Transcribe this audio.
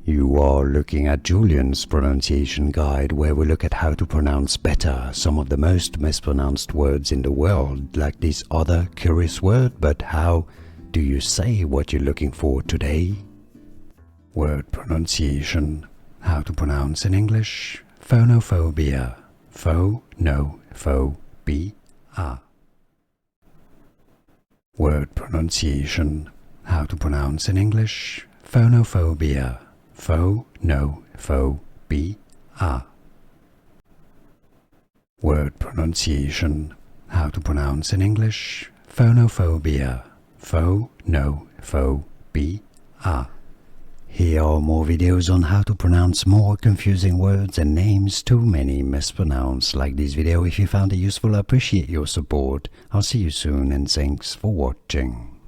You are looking at Julian's pronunciation guide, where we look at how to pronounce better some of the most mispronounced words in the world, like this other curious word. But how do you say what you're looking for today? Word pronunciation. How to pronounce in English. Phonophobia. Phonophobia. Word pronunciation. How to pronounce in English. Phonophobia. Phonophobia. Word pronunciation. How to pronounce in English. Phonophobia. Phonophobia. Here are more videos on how to pronounce more confusing words and names too many mispronounced. Like this video if you found it useful. I appreciate your support. I'll see you soon and thanks for watching.